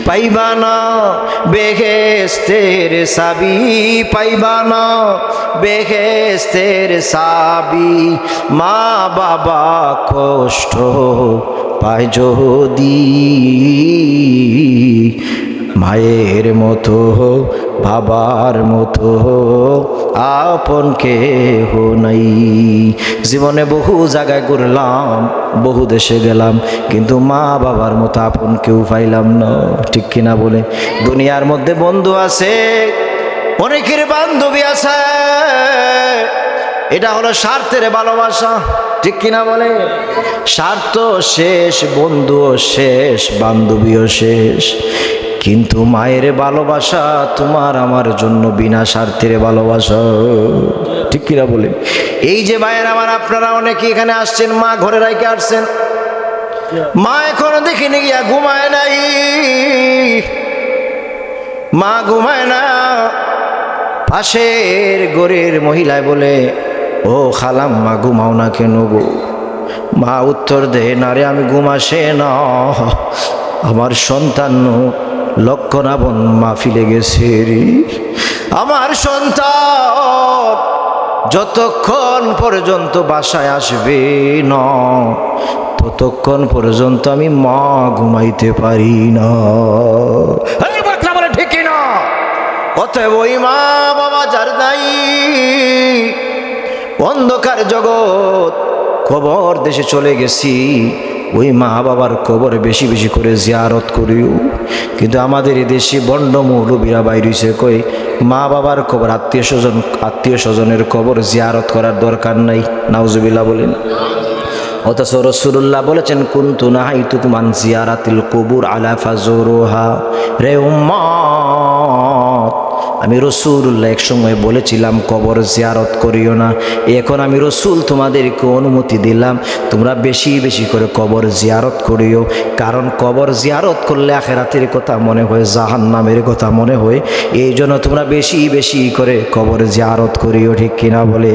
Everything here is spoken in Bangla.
পাইবা না বেহেশতের চাবি, পাইবা না বেহেশতের চাবি। মা বাবা কষ্ট পায় যদি, মায়ের মতো বাবার মতো আপন কেহ নাই। জীবনে বহু জায়গায় ঘুরলাম, বহু দেশে গেলাম, কিন্তু মা বাবার মতো আপন কেউ পাইলাম না। ঠিক কিনা বলে? দুনিয়ার মধ্যে বন্ধু আছে, অনেকের বান্ধবী আছে, এটা হলো স্বার্থের ভালোবাসা। ঠিক কিনা বলে? স্বার্থ শেষ, বন্ধুও শেষ, বান্ধবীও শেষ, কিন্তু মায়ের ভালোবাসা তোমার আমার জন্য বিনা স্বার্থের ভালোবাসা। ঠিক কিনা বলে? এই যে ভাইয়ের আমার, আপনারা অনেকে এখানে আসছেন, মা ঘরে রাইকে আসছেন, মা এখনো দেখিনি গিয়া ঘুমায় নাই, মা ঘুমায় না। পাশের ঘরের মহিলায় বলে, ও খালাম মা ঘুমাও না কেন গো? মা উত্তর দেয়, না রে আমি ঘুমাসে না, আমার সন্তান লক্ষণাবন মাহফিলে গেছে রে। আমার সন্তান যতক্ষণ পর্যন্ত বাসায় আসবে না, ততক্ষণ পর্যন্ত আমি মা ঘুমাইতে পারি না। বলে ঠিক না? অতএব ওই মা বাবা যার নাই, অন্ধকার জগৎ, কবর দেশে চলে গেছি, ওই মা বাবার কবর বেশি বেশি করে জিয়ারত করিও। কিন্তু আমাদের এই দেশে বন্ড মৌলবীরা বাইরেছে, কই মা বাবার কবর, আত্মীয় স্বজনের কবর জিয়ারত করার দরকার নাই। নাউজুবিল্লাহ বলেন। অথচ রাসূলুল্লাহ বলেছেন, কুনতু নাহাইতুকুম আন জিয়ারাতিল কুবুর আলা ফাজুরুহা। রে উম্মত, আমি রাসূলুল্লাহ এক সময় বলেছিলাম কবর জিয়ারত করিও না। এখন আমি রাসূল তোমাদেরকে অনুমতি দিলাম, তোমরা বেশি বেশি করে কবর জিয়ারত করিও। কারণ কবর জিয়ারত করলে আখিরাতের কথা মনে হয়, জাহান্নামের কথা মনে হয়। এই জন্য তোমরা বেশি বেশি করে কবর জিয়ারত করিও। ঠিক কিনা বলে?